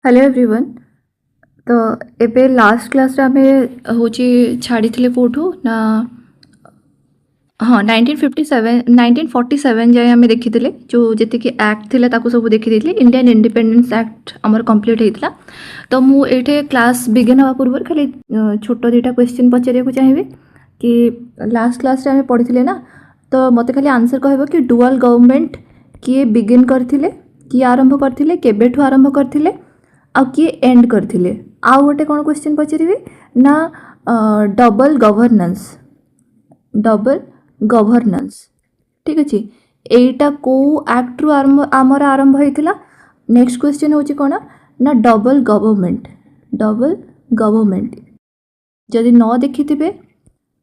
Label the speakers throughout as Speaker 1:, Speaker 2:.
Speaker 1: Hello everyone. तो एबे last class आम हूँ छाड़ी कौटू ना हाँ 1957 1947 जाए आम देखी जो जी एक्ट थी सब देखी इंडियन इंडिपेंडेंस एक्ट आमर कंप्लीट होता। तो मुझे क्लास बिगिन हवा पूर्व खाली छोट दुईटा क्वेश्चन पचार चाहिए कि लास्ट क्लास आम पढ़ी ना। तो मत खाली आंसर कह कि डुअल गवर्नमेंट किए बिगिन करथिले, किए आरंभ करथिले, केबेठु आरंभ करथिले आ किए एंड करथिले। आउ गोटे कौन क्वेश्चन पचारि ना डबल गवर्नेंस ठीक अच्छे एटा को एक्ट रु आमर आरंभ होता। नेक्स्ट क्वेश्चन हूँ कौन ना डबल गवर्नमेंट जदि न देखी थे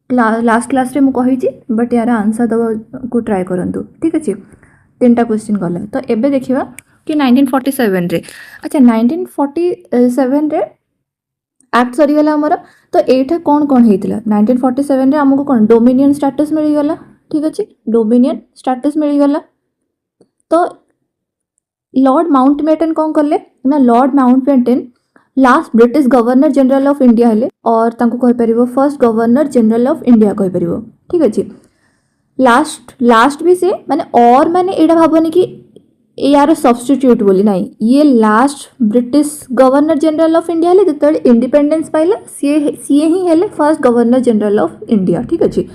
Speaker 1: लास्ट क्लास रे मुझे बट यार आंसर दवा को ट्राए करूँ ठीक अच्छे। तीन टा क्वेश्चन गला तो एबे देखिबा कि 1947 रे अच्छा 1947 रे एक्ट सरीगला आमर। तो एटा कौन कौन होता 1947 रे आमको कौन डोमिनियन स्टेटस मिलगला ठीक अच्छे डोमिनियन स्टेटस मिलगला। तो लॉर्ड माउंटबेटन कौन कले ना lord Mountbatten last British governor general of India हेले और तांको कहि परिबो first governor general of India कहि परिबो ठीक अच्छे। लास्ट भी से माने और माने एटा भाबनी कि यार सब्स्टिट्यूट बोली नहीं ये last British governor general of India हेले जतले इंडिपेंडेंस पाइला सी ही हेले first governor general of India ठीक अच्छे।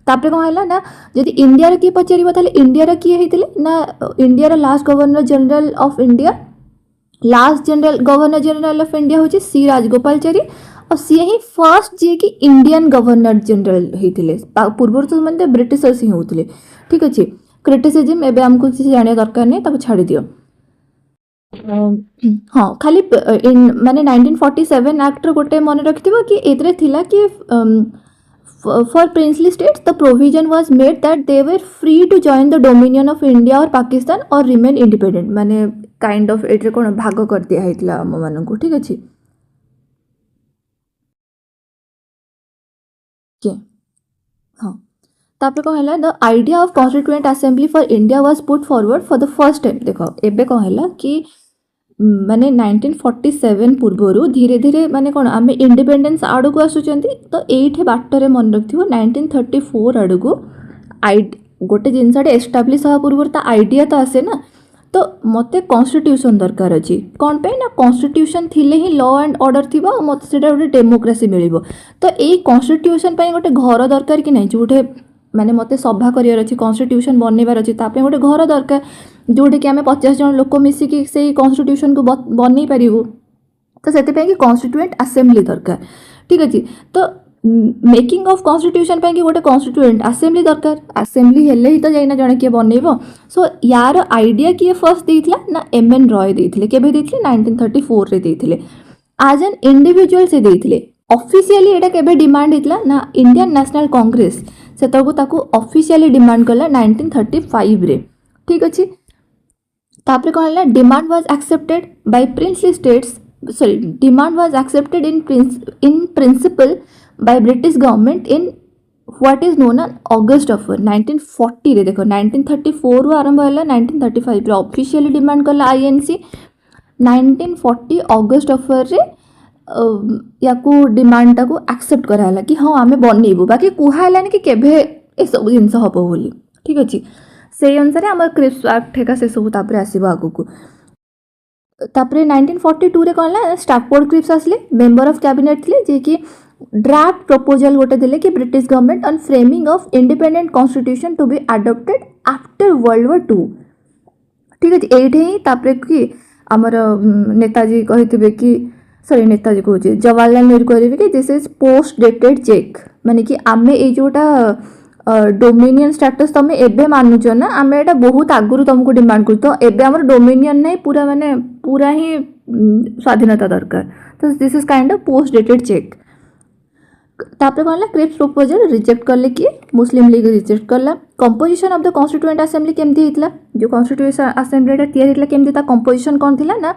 Speaker 1: तापर कौन है ना जदि इंडिया किए पचार ताले इंडिया किए होते ना India last governor general of India last governor general of India हूँ सी राजगोपालचारी और सी ही फर्स्ट जी कि इंडियन गवर्नर जनरल होते पूर्व तो मैंने ब्रिटिशर्स ही होते ठीक अच्छे। क्रिटिसिजम एवं आमको किसी जाना दरकार नहीं ताको छाड़ी दियो। हाँ खाली माने 1947 एक्ट गोटे मन रखिथिबो कि एतरे थिला कि for princely states the provision was made that they were free to join the dominion of India or Pakistan or remain independent माने काइंड ऑफ एट्रे कौन भाग कर दिया होता आम मान को ठीक अच्छे। हाँ तापर कौन है the idea of constituent assembly for India was put forward for the first time. देखो एबे कौन है कि माने 1947 पूर्वर धीरे धीरे माने कौन आम इंडिपेंडेंस आड़ को आसुचंती। तो ये बाटर मन रखिथ 1934 आड़ को गोटे जिनसा एस्टाब्लीश हवा पूर्व ता आइडिया तो आसे ना। तो मते कॉन्स्टिट्यूशन दरकार अच्छी कौन पे ना कॉन्स्टिट्यूशन थिले ही लॉ एंड ऑर्डर थी मत से गोटे डेमोक्रेसी मिल। तो यही कॉन्स्टिट्यूशन गोटे घर दरकार कि नहीं जोटे माने मते सभा करार अच्छी कॉन्स्टिट्यूशन बनइबार अच्छी गोटे घर दरकार जोटे कि आम 50 जन लोक मिसिकी से कॉन्स्टिट्यूशन को बनई पारू। तो से कॉन्स्टिट्यूएंट असेंबली दरकार ठीक अच्छे। तो मेकिंग ऑफ कॉन्स्टिट्यूशन कि गोटे कॉन्स्टिट्यूएंट असेंबली दरकार असेंबली हेले ही तो जाइना जड़े किए बनइब। सो यार आइडिया किए फर्स्ट देइथिला ना एम.एन. रॉय देइथिले केबे देइथिले 1934 रे देइथिले एज एन इंडिविजुअल से देइथिले। ऑफिशियली एटा केबे डिमांड हेतला ना इंडियन नेशनल कांग्रेस से ताको ऑफिशियली डिमांड कला 1935 रे ठीक अच्छे। तापर कौन है demand was accepted by princely states sorry demand was accepted in principle by British government in what is known August of 1940 रे। देखो 1934 रु आरंभ है 1935 रे ऑफिशियली डिमांड कला आईएनसी 1940 ऑगस्ट ऑफ रे या को डिमांड टाको एक्सेप्ट कराला कि हाँ आमे बनइबू बाकी कुहालानी कि केभे ए सब जिनस हबो बोली ठीक अच्छे। से अनुसार आम क्रिप्स एक्ट हेका से सब तापर आसीबो आगु को। तापर 1942 रे कौन है स्टैफोर्ड क्रिप्स आसले मेंबर ऑफ कैबिनेट थे जे कि ड्राफ्ट प्रपोजल गोटे देले कि British government on framing of independent constitution to be adopted after world war 2 ठीक अच्छे। ये ही तापर कि आमर नेताजी कही कि सॉरी नेताजी कहूँ जवाहरलाल नेहरू कहे कि this is post dated cheque माने कि आम ये जोटा डोमिनियन स्टेटस तुम एबे मानुच ना आम एटा बहुत आगुरी तुमको डिमांड कर। तो एबे आमर डोमिनियन नहीं पूरा माने पूरा ही स्वाधीनता दरकार। तो this is kind of post dated cheque. तापर कौन है क्रिप्स प्रपोजल रिजेक्ट करले कि मुस्लिम लीग रिजेक्ट करला। Composition of the constituent assembly केमती हितला जो कॉन्स्टिट्यूएंट असेंबली तैयारी हितला केमती ता कंपोजिशन कौन थिला ना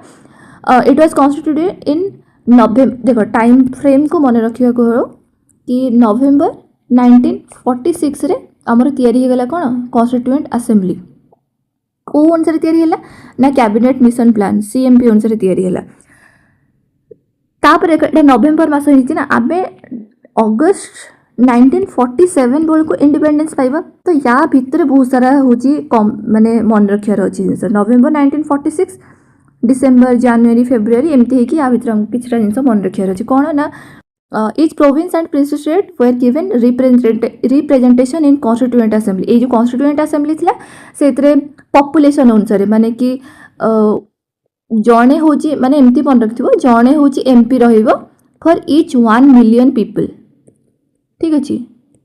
Speaker 1: इट वाज कॉन्स्टिट्यूटेड इन नवेम्बर। देखो टाइम फ्रेम को मन रखा कि नवेम्बर 1946 रे आमर तैयारी गला कौन कॉन्स्टिट्यूएंट असेंबली को अनुसार तैयारी है ना कैबिनेट मिशन प्लान सीएमपी अनुसार तैयारी है। तापर एटा नवेम्बर मास होइछि ना आबे अगस्त 1947 बेलू इंडिपेंडेंस पाइबा तो या भितर बहुत सारा होची कम माने मन रखियार अछि जिंस नवेम्बर 1946 डिसेंबर जनवरी फेब्रुआरी एमती है कि या भितर हम किछटा जिंस मन रखियार अछि कोन ना each province and princess were given representation in constituent assembly ए जो constituent assembly थिला सेतरे population अनुसार माने कि जणे होची माने एमती मन रखथिबो जणे होची एमपी रहिबो फॉर ईच 1 मिलियन पीपल ठीक अछि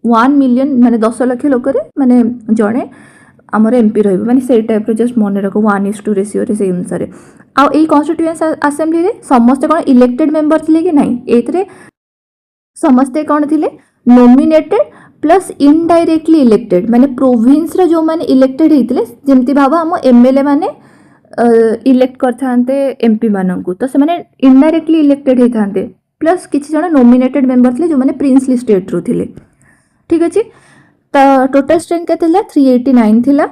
Speaker 1: 1 मिलियन माने 10 लाख लोक रे माने जणे हमर एमपी रहिबो माने सेई टाइप रो जस्ट मन रखो 1:2 रेशियो रे सेई अनुसार आ ए कॉन्स्टिट्यूएंसी असेंबली रे समस्त कोन इलेक्टेड मेंबर थिले कि नाही एतरे समस्ते कौन थिले नोमिनेटेड प्लस इनडायरेक्टली इलेक्टेड माने प्रोविंस रे जो माने इलेक्टेड हेतिले जेमति भाबा हम एमएलए माने इलेक्ट करथांते एमपी माननकु तो से माने इनडायरेक्टली इलेक्टेड हेथांते प्लस किछि जण नोमिनेटेड मेंबर थिले जो माने प्रिंसली स्टेट रो थिले ठीक अछि तो टोटल स्ट्रेंथ के थिला 389 थिला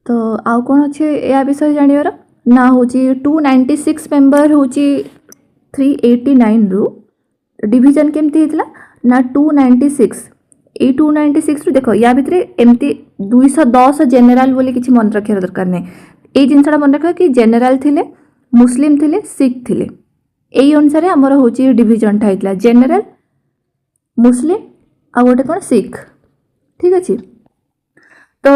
Speaker 1: तो आउ कोन अछि या विषय जानियर ना होची 296 मेंबर होची 389 रो डिवीजन केमती हेतला ना 296 ए 296 रो देखो या भितरे एमती 210 जनरल बोली किछि मन रखिया दरकार नै ए जिनसडा मन रखा कि जनरल थिले मुस्लिम थिले सिख थिले एई अनुसार हमर होची डिवीजन थाइतला जनरल मुस्लिम आ गोटे कोन सिख ठीक अछि तो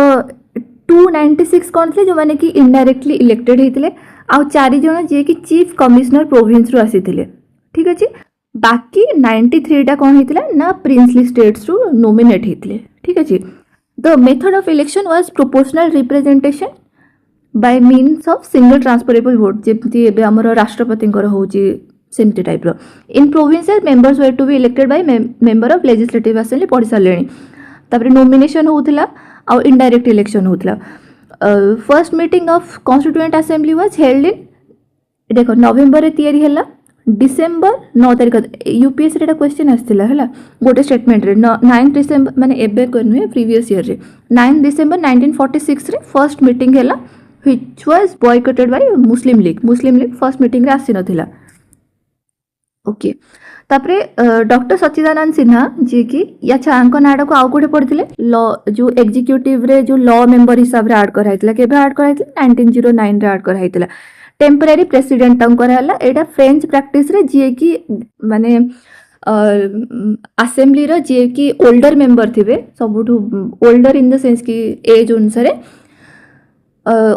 Speaker 1: 296 कोन थिले जो माने कि इनडायरेक्टली इलेक्टेड हेतिले आ चारि जण जे कि चीफ कमिश्नर प्रोविंस रो आसीथिले ठीक अछि बाकी 93 टा कौन हेतिला ना प्रिंसली स्टेट्स रू नोमिनेट हेतिले ठीक अछि the method of election was proportional representation by means of single transferable vote जेमति एबे हमर राष्ट्रपति कर होची सेमति टाइप रो in provinces members were to be elected by member of legislative assembly पढि सालेनी तापर नोमिनेशन होतिला आ इनडायरेक्ट इलेक्शन होतिला first meeting of constituent assembly was held in देखो नवंबर रे तयारी हला डिसेंबर 9 तारिख यूपीएससी रे क्वेश्चन आस्थिला हला गोटे स्टेटमेंट रे 9 डिसेंबर माने एबे करनु प्रीवियस ईयर रे 9 डिसेंबर 1946 रे फर्स्ट मीटिंग हला which was boycotted bye Muslim league first meeting रे आसी नथिला ओके तापरे डॉक्टर सच्चिदानंद सिन्हा जे कि या छांको नाडा को आउ कोठे पड़थिले लॉ जो एग्जीक्यूटिव रे जो लॉ मेंबर हिसाब रे ऐड कराइतला केबे ऐड कराइतला 1909 रे ऐड कराइतला टेम्पररी प्रेसिडेंट तंकर हला एटा फ्रेंच प्रैक्टिस रे जे कि माने असेंबली रो जे कि ओल्डर मेंबर थिबे सबुठु ओल्डर इन द सेंस कि एज अनुसार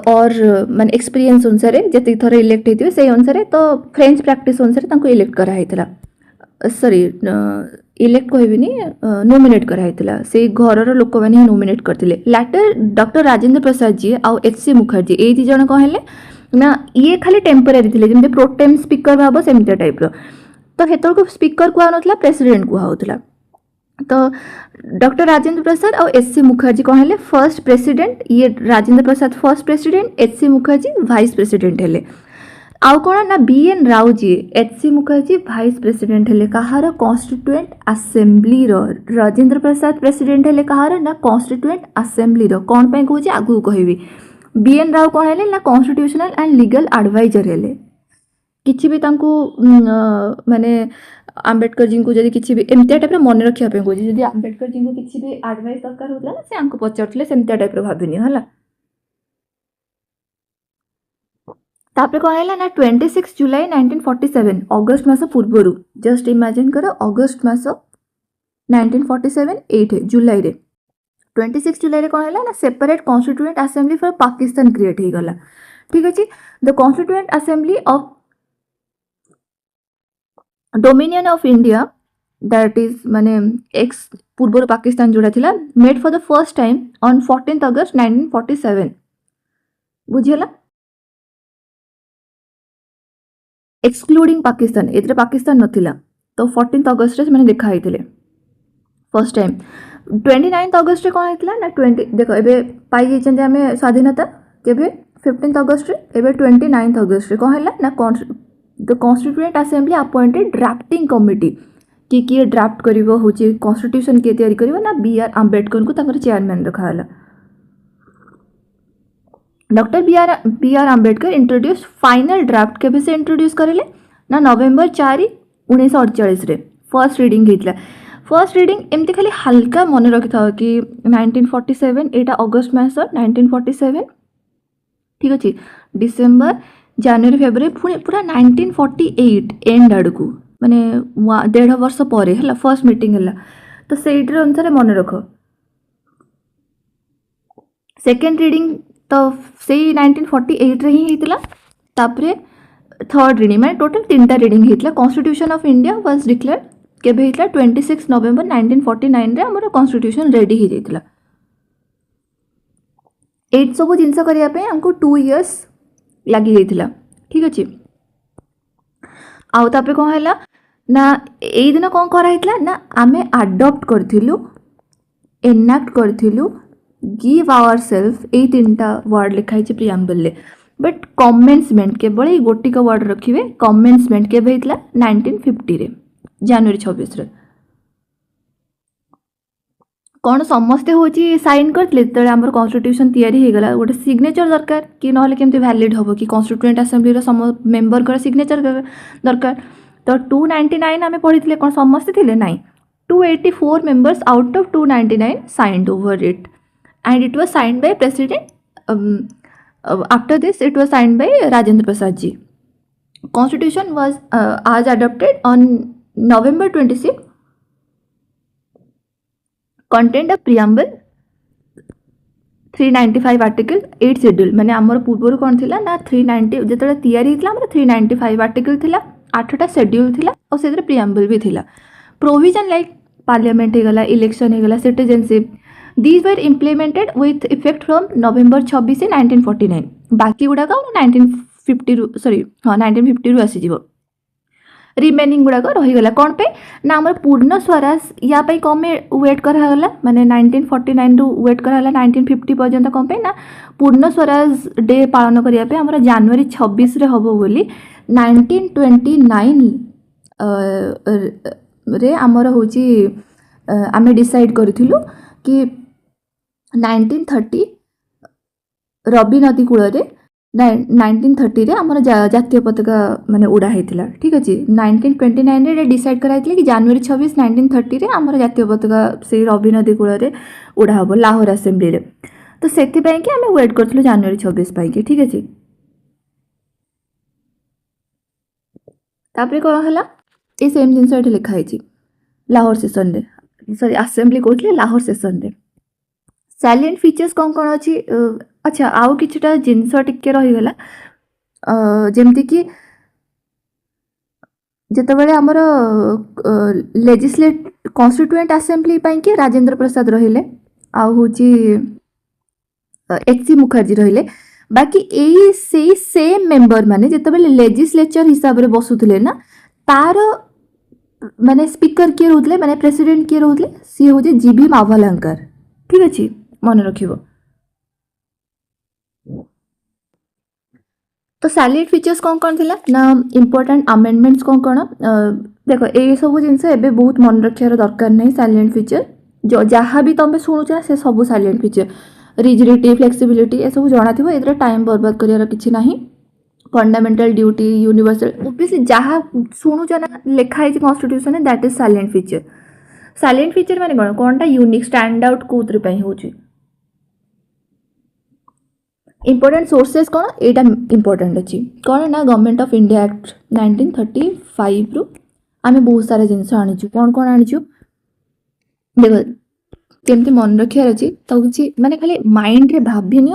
Speaker 1: और माने एक्सपीरियंस अनुसार जति थरे इलेक्ट हेतिबे सेही अनुसार तो फ्रेंच प्रैक्टिस अनुसार तांको इलेक्ट करा हेतिला सॉरी इलेक्ट कहबिनी नोमिनेट करा हेतिला से घरर लोक माने नोमिनेट करथिले लेटर डॉक्टर राजेंद्र प्रसाद जी आ एचसी मुखर्जी ए दी जण कहले ना ये खाली टेम्पररी थिले जेमते प्रोटेम स्पीकर भाबो सेमते टाइप रो तो हेतल को स्पीकर को आनथला प्रेसिडेंट को होतला तो डॉक्टर राजेंद्र प्रसाद और एचसी मुखर्जी कहले फर्स्ट प्रेसिडेंट ये Rajendra Prasad first president H C Mukherjee vice president हेले आउ कोन ना B N Rau ji H C Mukherjee vice president हेले कहार कॉन्स्टिट्यूएंट असेंबली रो राजेंद्र प्रसाद प्रेसिडेंट हेले कहार ना कॉन्स्टिट्यूएंट असेंबली रो कोन पे कहूची आगु कहबी बीएन राव कौन है ना कॉन्स्टिट्यूशनल एंड लीगल एडवाइजर है किसी भी तांको माने आंबेडकर जी को जदी किसी भी एमते टाइप रे मन रखिया पे कोजी जदी आंबेडकर जी को किसी भी एडवाइस दरकार होतला ना से आंको पचरथले सेमते टाइप रे भाबिनी हला तापर कौन है ना 26 जुलाई 1947 अगस्त मास पूर्वरु जस्ट इमेजिन करो अगस्त मास 1947 8 जुलाई रे 26 जुलाई रे कौन है ना separate constituent assembly for Pakistan create हो गला ठीक अछि the constituent assembly of dominion of India that is माने एक्स पूर्व पाकिस्तान जोड़ा थिला made for the first time on 14th August 1947 बुझियला एक्सक्लूडिंग पाकिस्तान एतरे पाकिस्तान नथिला तो 14th अगस्त रे माने देखा हैतिले फर्स्ट टाइम 29 अगस्त रे कोन हेतला ना 20 देखो एबे पाई जेचंदे हमें स्वाधीनता केबे 15th अगस्त रे एबे 29 अगस्त रे कोन हैला ना the constituent assembly appointed drafting committee कि ड्राफ्ट करिवो होची कॉन्स्टिट्यूशन के तैयारी करिवो ना बीआर अंबेडकर को ताकर चेयरमैन रखा हैला doctor BR Ambedkar introduce final draft केबे से इंट्रोड्यूस करेले ना नवेम्बर 4 1948 रे फर्स्ट रीडिंग होता। फर्स्ट रीडिंग एमती खाली हल्का मन रखि था कि 1947 एटा अगस्त मास 1947 ठीक अच्छे डिसेम्बर जनवरी फेब्रुआरी पुणी पूरा 1948 एंड आड़कू माने 1.5 वर्ष पर है फर्स्ट मीटिंग है तो से अनुसार मन रख। सेकेंड रीडिंग तो से 1948 रे ही होता। तापरे थर्ड रीडिंग माने टोटल 3टा रीडिंग होता। Constitution of India was declared केबे होता 26 नवेम्बर 1949 रे हमर कॉन्स्टिट्यूशन रेडी हो जाइतला। एट सब जिनस करिया पे हमको 2 इयर्स लगी जाइतला ठीक अच्छे। आउ तापरे कौन है ना एई दिन कौन करा हितला ना आमे अडॉप्ट करथिलु एनाक्ट करथिलु गिव आवर सेल्फ ए 3टा वर्ड लिखाई छे प्रियम्बल ले। बट कमेंसमेंट केवल ये गोटिक वर्ड रखिए। कमेंसमेंट केबे हितला 1950 रे जनवरी 26 रे कौन समस्ते होची साइन करथिले तळे हमर कॉन्स्टिट्यूशन तयारी हे गला गोटे सिग्नेचर दरकार कि नहले केमती वैलिड हबो कि कॉन्स्टिट्यूएंट असेंबली रो सम मेंबर कर सिग्नेचर दरकार। तो 299 आमे पढिथिले कोन समस्ते थिले नाही 284 members out of 299 signed over it and it was signed by president. After this it was signed by Rajendra Prasad ji. Constitution was as adopted on November 26 contained a preamble 395 article 8 schedule माने आमर पूर्वर कौन थिला ना 390 जेतले तयारी हितला हमर 395 article थिला 8टा schedule थिला और सेदरे प्रियम्बल भी थिला। प्रोविजन लाइक पार्लियामेंट हे गला इलेक्शन हे गला citizenship these were implemented with effect from November 26 से 1949 बाकी गुड़ाक 1950 सॉरी हाँ 1950 रु आसीज रिमेनिंग गुड़ाक रहीगला कौन पे ना आम पूर्ण स्वराज या कौन वेट करागला माने 1949 रु वेट करागला 1950 पर्यंत कौन पे ना पूर्ण स्वराज डे पालन करने आम जनवरी 26 रे हबो बोली 1929 रे आमर होची आमे डिसाइड करिथिलु कि 1930 रवि नदी कूल 1930 रे आमर जातीय पताका माने उड़ा होता ठीक अच्छे। 1929 रे डिसाइड कराइथिले कि जनवरी 26 1930 रे आमर जातीय पताका से रवि नदी कूल उड़ा हम लाहौर असेंबली रे तो से आम वेट करूँ जनवरी 26 पाई ठीक अच्छे। तापर कौन है ये सेम जिनस ये लिखाई लाहौर सेसन रे सॉरी असेंबली कहते लाहौर सेसन रे साइलेंट फीचर्स कौन कौन अच्छी। अच्छा आउ किछटा जिनस टिके रहीगला जेमती कि जितेबाला आमर लेजिस्लेट कॉन्स्टिट्यूएंट असेंबली कि राजेंद्र प्रसाद रहिले आउ होची एच.सी. मुखर्जी रहिले बाकी यही से सेम मेंबर माने जितेबाला लेजिस्लेचर हिसाब रे बसुथिले ना तार माने स्पीकर किए रोले माने प्रेसिडेंट किए रोले सी हो जी.बी. मावलंकर ठीक अच्छे मन रखिबो। तो सैलिड फीचर्स कौन कौन थिला ना इंपोर्टेंट अमेंडमेंट्स कौन कौन देखो ये सब जिनस एबे बहुत मन रखियार दरकार नहीं। साइलेंट फीचर जो जहाँ भी तुम शुणुच से सब साइलेंट फीचर रिजिडिटी फ्लेक्सिबिलिटी ये सब जाना थी ए टाइम बर्बाद करार किसी ना फंडामेंटल ड्यूटी यूनिवर्सल ओबीएसली जहाँ शुणुच ना लिखाई constitution that is silent feature. Silent feature माने कौन कौनटा यूनिक स्टैंड आउट कौन हो इंपोर्टेंट सोर्सेस कौन एटा इंपोर्टेंट अच्छी कौन ना गवर्नमेंट ऑफ इंडिया एक्ट 1935 रु आम बहुत सारा जिनस आनीचु कौन कौन आनीचु देखो केमती मन रखार अच्छी तो किसी माने खाली माइंड रे भाविन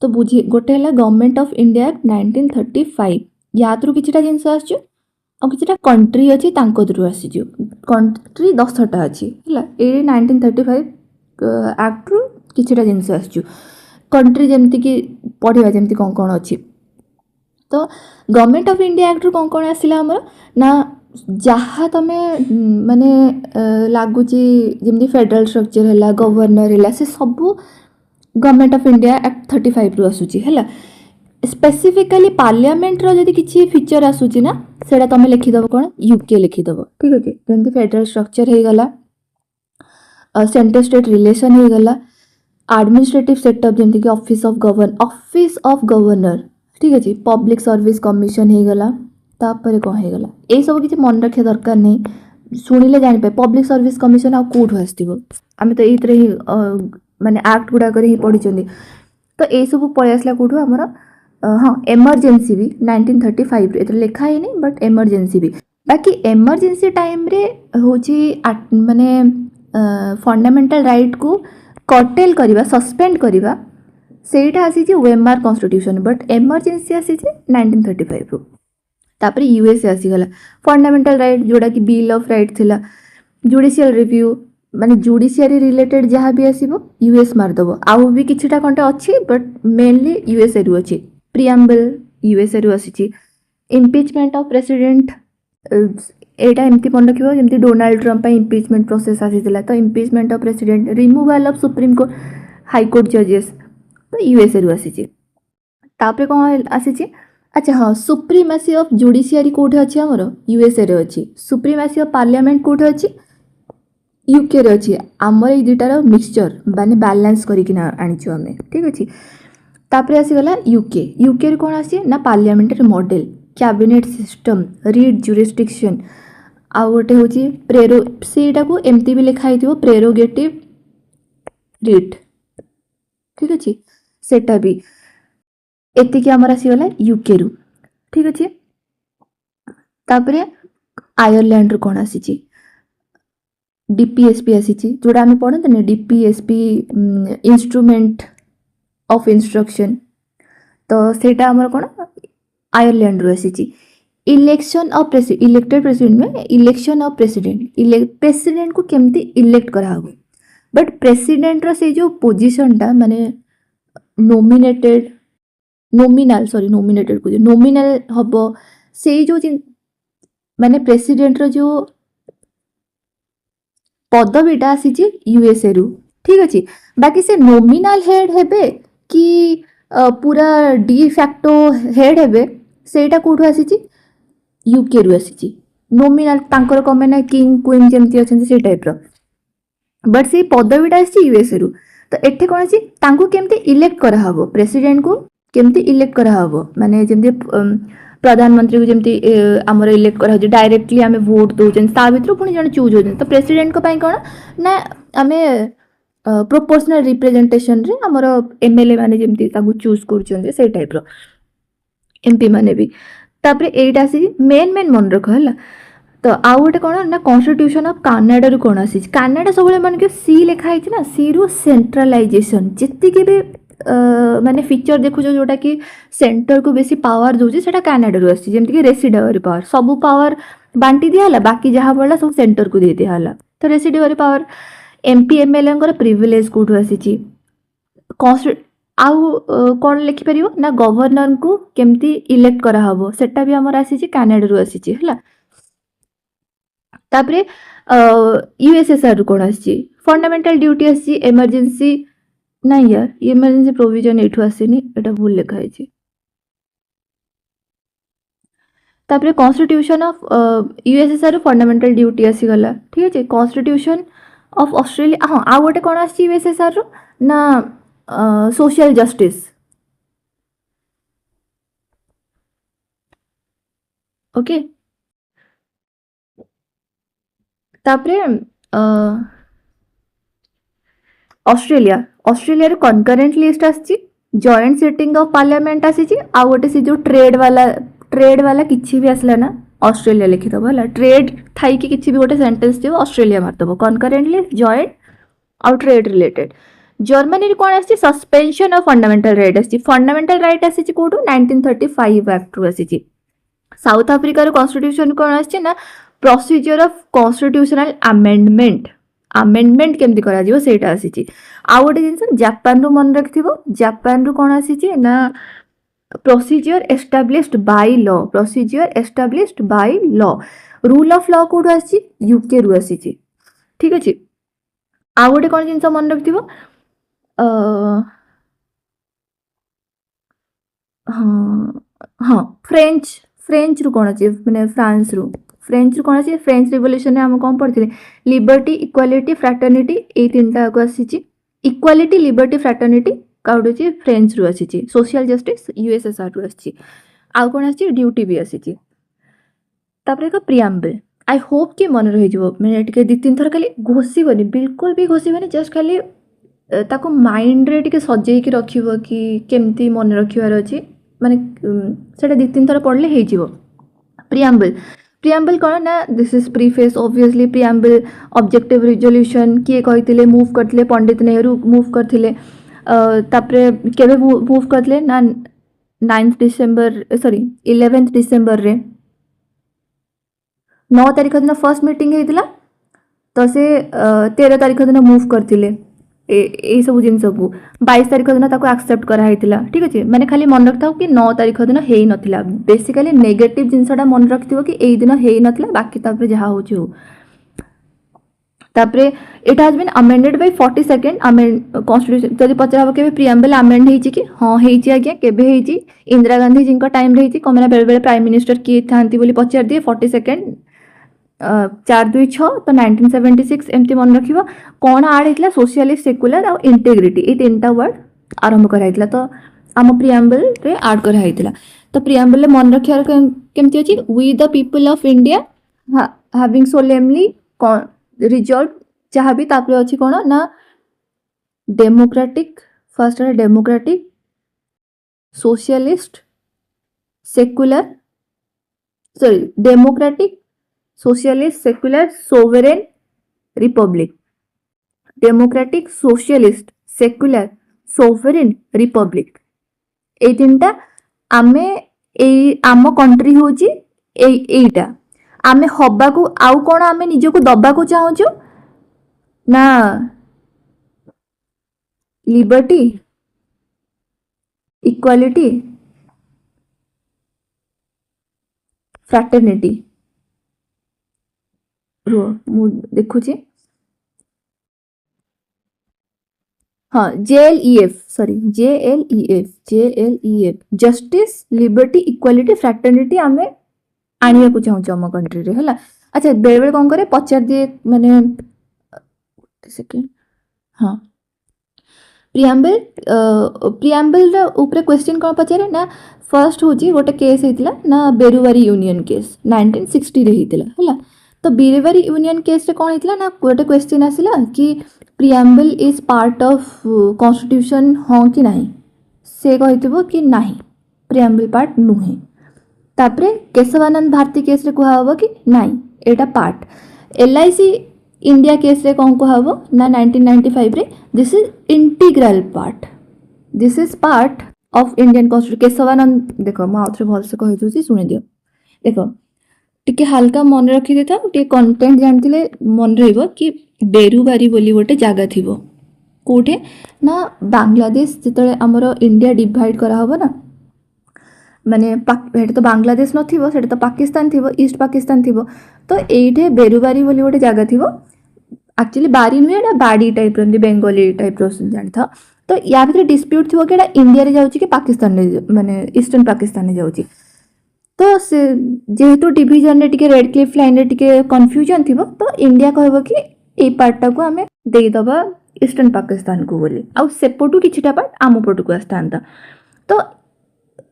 Speaker 1: तो बुझी गोटे है गवर्नमेंट ऑफ इंडिया एक्ट 1935 या थ्रू किछटा जिनस आसचु और किछटा कंट्री अच्छी तांको थ्रू आसीचु कंट्री 10टा अच्छी है ये 1935 एक्ट रु किछटा जिनस आसचु कंट्री जमती कि पढ़ा जमती कौन कौन अच्छी। तो गवर्नमेंट ऑफ इंडिया एक्ट कौन कौन आसला आमर ना जहाँ तुम माने लगुच जमी फेडरल स्ट्रक्चर है गवर्नर है से सब गवर्नमेंट ऑफ इंडिया एक्ट 35 रु आसूची है स्पेसिफिकली पार्लियामेंट रो जदि किसी फीचर आसूची ना सेटा तुम लिखिदेव कौन यूके लिखिदेव ठीक अच्छे जमी फेडरल स्ट्रक्चर हो गला सेंट्रल स्टेट रिलेशन हो गला एडमिनिस्ट्रेटिव सेटअप जमती कि ऑफिस ऑफ गवर्नर ठीक अच्छे पब्लिक सर्विस कमिशन हो गला तापर कौन होगला यही सब किसी मन रखा दरकार नहीं शुणिले जापे पब्लिक सर्विस कमिशन आ कौटू आसो आम तो ये ही माने आक्ट गुड़ाक ही पढ़ी तो यही सब पलि आसला कौटू आमर हाँ एमरजेंसी भी 1935 ए लिखा है नहीं बट एमरजेंसी भी बाकी एमरजेंसी टाइम रे होची माने फंडामेंटल राइट को कर्टेल करवा सस्पेंड करवा सेटा आसी वेमार कन्स्टिट्यूशन बट एमरजेंसी आसी 1935 रु तापर यूएसए आसीगला फंडामेंटल राइट जोड़ा कि बिल ऑफ राइट थिला जुडिशियल रिव्यू माने जुडिशियरी रिलेटेड जहाँ भी आसीबो यूएस मारदबो आउ भी किछिटा कंटे अच्छी बट मेनली यूएसए रु अच्छी प्रिएम्बल यूएसए रु आसी इम्पिचमेंट ऑफ प्रेसिडेंट एटा एमती मन रखिबो जेमती डोनाल्ड ट्रम्प इम्पिचमेंट प्रोसेस आसीला तो impeachment of president removal of supreme court high court जजेस तो यूएसए रु आसी तापर कौन आसी अच्छा हाँ सुप्रीमेसी ऑफ जुडिशियरी कोठे अच्छी आमर यूएसए रे अच्छी सुप्रीमेसी ऑफ पार्लियामेंट कोठे अच्छी यूके रे अच्छी आमर ये दुटार मिक्सचर माने बैलेंस करके आनीचु आम ठीक अच्छे तापर आसीगला यूके यूके रे कौन आसी ना parliamentary model cabinet system read jurisdiction आ गोटे हूँ प्रेरो सेटा को एमती भी लिखाई थी प्रेरोगेटिव रीड ठीक अच्छे सेटा भी एतिकी आमर आसीगला यूके रु ठीक अच्छे तापर आयरलैंड रु कौन आसी डीपीएसपी आसी जोड़ा आम पढ़ते डीपीएसपी इंस्ट्रूमेंट ऑफ इंस्ट्रक्शन तो सेटा आमर कौन आयरलैंड रु आसी इलेक्शन ऑफ इलेक्टेड प्रेसिडेंट में इलेक्शन ऑफ प्रेसिडेंट को केमती इलेक्ट करा बट प्रेसिडेंट रो से जो पोजीशन टा माने नोमिनेटेड को नोमिनाल हम से जो माने प्रेसिडेंट रो जो पदवीटा आसी यूएसए रु ठीक अच्छे बाकी से नोमिनाल हेड हेबे कि पूरा डी फैक्टो हेड हेबे सेटा कोठु आसी यूके रु आसी नोमिनाल तांकर कमे ना किंग क्वीन जेमती अछन से टाइप रो बट से पदवीटा आसी यूएसए रु तो एठे कोन आसी तांको केमते इलेक्ट करा हबो प्रेसिडेंट को केमती इलेक्ट करा हबो माने जेमती प्रधानमंत्री को जमती आमर इलेक्ट करा डायरेक्टली आम भोट दौन ता भर पुणी जन चूज होती तो प्रेसिडेंट कौन ना आम प्रोपोर्शनल रिप्रेजेंटेशन रे आमर एमएलए माने जमती चूज कर टाइप रो एमपी माने भी तापर एटा आसी मेन मन रख है तो आउ गोटे कौन ना कन्स्टिट्यूशन ऑफ कनाडा रु कौन आसी कनाडा सब मन के सी लिखाई ना सी रु सेंट्रलाइजेशन जी भी माने फीचर देखो जोटा कि सेंटर को बेसी पावर दूसरी से कनाडा रु आसी जेमती कि रेसिडुअरी पावर सब पावर बांटी दिया बाकी जहाँ पड़ा सब सेंटर को दे दिया तो residuary power MP MLA privilege कोठू आसी आउ कौन लिखिपर ना गवर्नर को केमती इलेक्ट करा हबो सेटा भी हमर आसी कनाडा रु आसी है तापर यूएसएसआर रु कौन आसी फंडामेंटल ड्यूटी आसी इमरजेंसी नहीं यार इमरजेंसी प्रोविजन एठू आसेनी एटा भूल लिखा है तापर constitution of USSR fundamental duty आसी गला ठीक अच्छे कॉन्स्टिट्यूशन ऑफ ऑस्ट्रेलिया हाँ आ गोटे कौन आसी यूएसएसआर रो ना सोशल जस्टिस ओके तापर ऑस्ट्रेलिया रे कनकरेंट लिस्ट आसी जॉइंट सिटिंग ऑफ पार्लियामेंट आसी आ गोटे से जो ट्रेड वाला किसी भी आसला ना ऑस्ट्रेलिया लिखिदब है ट्रेड थी कि किसी भी गोटे सेंटेंस थी ऑस्ट्रेलिया मारदब कनकरेंटली जॉइंट आउ ट्रेड रिलेटेड जर्मनी रे कौन आसी सस्पेंशन ऑफ फंडामेंटल राइट आसी फंडामेंटल राइट आसी कोठू 1935 एक्ट रु आसी साउथ अफ्रीका रो कॉन्स्टिट्यूशन कौन आसी ना प्रोसीजर ऑफ कॉन्स्टिट्यूशनल आमेंडमेंट केमती करा जीवो सेटा आसी आ गोटे जिनस जापान रु मन रखिथिबो जापान रु कौन आसी ना procedure established by law rule of law कोठू आसी यूके रु आसी ठीक अच्छे आ गोटे कौन जिनस मन रखिथिबो हाँ फ्रेंच रु कौन अच्छे मैंने फ्रांस रु कौन अच्छे फ्रेंच रिवोल्यूशन आम कौन पढ़ी लिबर्टी इक्वालिटी फ्राटर्निटी ये तीन टाक आसी इक्वालिटी लिबर्टी फ्राटर्निटी काउडे फ्रेंच रु आसी सोशल जस्टिस यूएसएसआर रु आसी आउ कौन आसी ड्यूटी भी आसी तापर एक प्रियाम्बल आई होप कि मन रही मैंने टी दी तीन थर खाली घोषबनी बिल्कुल भी घोषबनी जस्ट खाली ताको माइंड रे टिके सजेकी रखिबो कि केमती मन रखिबार अछि माने सेटा दी तीन थर पढ़ले हे जिवो प्रियाम्बल प्रियाम्बल कौन ना this is preface obviously preamble objective resolution किए कहिथिले मूव करथिले पंडित नेहरू मूव करथिले तापरे केबे मूव करथिले ना 9 डिसेंबर सॉरी 11 डिसेंबर रे 9 तारिख दिन फर्स्ट मीटिंग होता तो से 13 तारिख दिन मूव करथिले यही सब जिन को 22 तारिख दिन एक्सेप्ट कराई ठीक अच्छे मैंने खाली मन रखा कि 9 तारिख दिन हो नाला बेसिकली नेगेटिव जिनसा मन रखिथ कि यही दिन हो नाला बाकी जहाँ हो तापरे it has been amended by 42nd amend constitution जदि पचरा के प्रियम्बल अमेंड होईची कि हाँ होईची आज्ञा केबे होईची इंदिरा गांधी जी टाइम रही कमेना बेले बेले प्राइम मिनिस्टर किए था पचार दिए 42nd 426 तो 1976 एमती मन रखिबा कौन आड होता सोशलिस्ट सेक्युलर और इंटेग्रिटी ये तीन वर्ड आरंभ कराइला तो आम प्रियम्बल रे आड कराइला तो प्रियम्बल मन रखियार केमती अछि we the people of India having solemnly resolve जहाँ भी तापर अच्छी कौन ना डेमोक्रेटिक फर्स्ट है democratic socialist secular sorry democratic socialist secular sovereign republic democratic socialist secular sovereign republic ये तीनटा आमे आम कंट्री हूँ एटा आमे हबा को आउ कौन आमे निजको दबा को चाहूँ ना लिबर्टी इक्वालिटी फ्रैटर्निटी रो मु देखुची हाँ JLEF sorry JLEF justice liberty equality fraternity आमे आनिया को चाहूँ आम कंट्री रे है अच्छा बेले बेले कौन करे पचार दिए माने सेकेंड हाँ प्रियम्बल प्रियम्बल ऊपर क्वेश्चन कौन पचारे ना फर्स्ट हूँ गोटे केस होता ना बेरुवारी यूनियन केस 1960 रे होता है तो बेरुवारी यूनियन केस रे कौन होता ना गोटे क्वेश्चन आसला कि preamble is part of constitution हाँ कि नहीं से कही कि नहीं प्रियम्बल पार्ट नुहे तापरे केशवानंद भारती केस रे कहब कि नहीं एटा पार्ट LIC इंडिया केस रे कौन कहब ना 1995 रे this is integral part this is part of Indian constitution Kesavananda देखो मैं आउथरे भल से कहि दूची सुनि दियो देखो टिके हल्का मन रखी देता टिके कंटेंट जानथिले मन रहइबो कि बेरुवारी बोली गोटे जागा थिबो कोठे ना बांग्लादेश जेतले हमरो इंडिया डिवाइड करा हबो ना माने तो बांग्लादेश नथिबो सेटा तो पाकिस्तान थिबो ईस्ट पाकिस्तान थिबो तो एइठे बेरुवारी बोली गोटे जागा थिबो एक्चुअली बारी नुहे एटा बाड़ी टाइप रो बेंगली टाइप रो जानि था तो या भीतर डिस्प्यूट थिबो कि एटा इंडिया रे जाउची कि पाकिस्तान रे माने ईस्टर्न पाकिस्तान रे जाउची तो से जेहेतु डिवीजन रे टिके रेड क्लिफ लाइन रे टिके कंफ्यूजन थिबो तो इंडिया कहबो कि ए पार्ट को आमे देई दबा ईस्टर्न पाकिस्तान को बोली आ सेपटू किछिटा पार्ट आम पटू को आस्तांता तो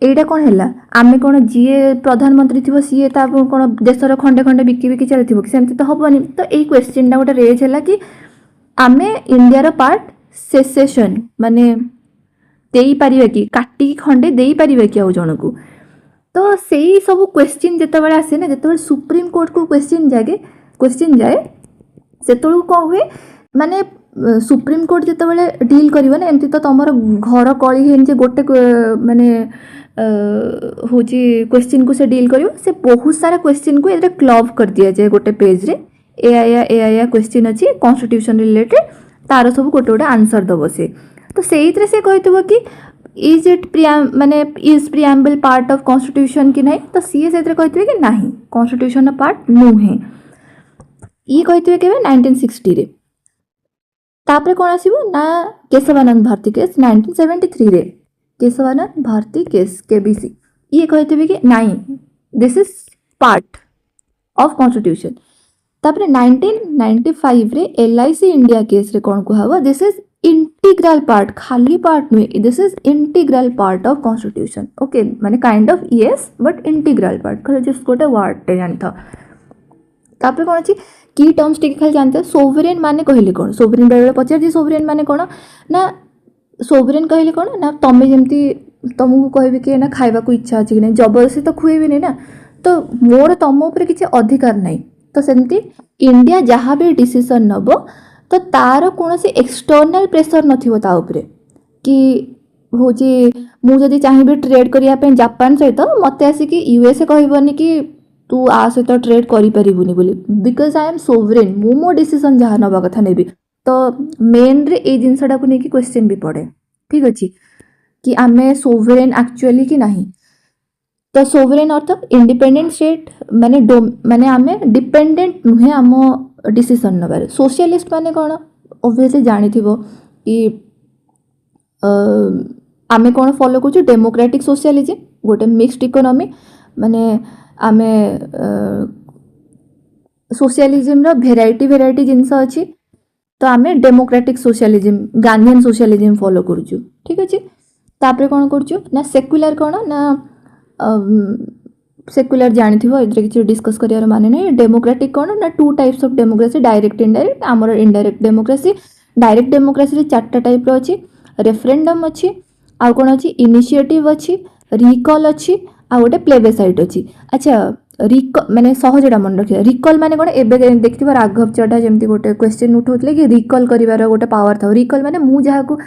Speaker 1: एटा कौन है आमे कौन जी प्रधानमंत्री थी सी कौन देशर खंडे खंडे बिकी बिकी चलती कि सेमती तो हेनी तो यही क्वेश्चन गोटे रेज है कि आमे इंडिया पार्ट सेसेशन माने देई पारिबा कि काटी खंडे देई पारिबा कि आउ जन को तो सही सब क्वेश्चन जिते बड़े आसे ना जिते सुप्रीम कोर्ट को क्वेश्चन जाए से कौन हुए माने सुप्रीम कोर्ट जिते बड़े डील करिवो ना एमती तो तमर घर कली हेन जे गोटे माने हूँ क्वेश्चन को से डील करिवो से बहुत सारा क्वेश्चन को एटा क्लब कर दिया जाए गोटे पेज रे एआया क्वेश्चन अच्छी कॉन्स्टिट्यूशन रिलेटेड तार सब गोटे गोटे आंसर दब से तो से से कही कि इज इट माने is preamble part of constitution कि नहीं तो सी से कही कि नहीं कॉन्स्टिट्यूशन पार्ट नुहे ये कही के 1960 रे तापरे कौन आसीबो ना केशवानंद भारती केस 1973 रे केशवानंद भारती केस केबीसी ये कही कि नहीं this is part of constitution तापरे 1995 रे LIC इंडिया केस रे कौन कहबो दिस इज इंटीग्रल पार्ट, खाली पार्ट नुहे, this is integral part of constitution. Okay माने kind of yes but integral part just गोटे वर्ड टे जानि था। तापर कौन अच्छी की टर्म्स टिके खाली जानते सोवरेन माने कहले कौन, सोवरेन बेले पचार जी सोवरेन माने कौन ना, सोवरेन कहले कौन ना तमें जमती तुमको कहबी कि ना खाइबा को इच्छा अच्छी कि नहीं जबरदस्ती तो खुएबी ना, तो मोर तुम उपर किसी अधिकार नहीं। तो सेमती इंडिया जहाँ भी डिसीजन नब तो तार कौन एक्सटर्नाल प्रेसर नथिबो ता उपरे कि हूँ मुझे चाहिए ट्रेड करने जापान सहित मत आसिक यूएसए कहबनी कि तू आ सहित ट्रेड करिपारिबुनी बोली, बिकज आई एम सोवरेन, मु मो डिसीजन जहाँ नवा कथा नेबी। तो मेन रे ए जिनसटा को लेकिन क्वेश्चन भी पड़े, ठीक अच्छे कि आमे सोवरेन एक्चुअली कि नहीं। तो सोवरेन अर्थ इंडिपेंडेंट स्टेट माने माने आमे डिपेंडेंट नुहे आम डिसीजन नबार। सोशलिस्ट माने कौन ऑब्वियसली जानिथिबो कि आमे कौन फॉलो करछु डेमोक्रेटिक सोशलिज्म, गोटे मिक्स्ड इकोनॉमी माने आमे सोशलिज्म रो भेराइटी जिनस अच्छी, तो आमे democratic socialism Gandhian socialism follow करछु, ठीक अच्छे। तापर कौन करछु ना सेक्युलर कौन ना सेक्युलर जानिथिबो एथरे किछि डिस्कस करियार माने नै। डेमोक्रेटिक कौन ना two types of democracy, direct indirect, आमर इनडायरेक्ट डेमोक्रेसी। डायरेक्ट डेमोक्रेसी रे चारटा टाइप रो अछि, रेफरेंडम अछि, आ कौन अछि इनिशिएटिव अछि, रिकॉल अछि, आ गोटे प्लेबेसाइट अछि। अच्छा माने सहजटा मन रखिया, रिकॉल माने कौन एबे देखिथिबो राघव चड्ढा जेमती गोटे क्वेश्चन उठाउतले कि रिकॉल करिवार गोटे पावर था। रिकॉल माने मु जहाँ को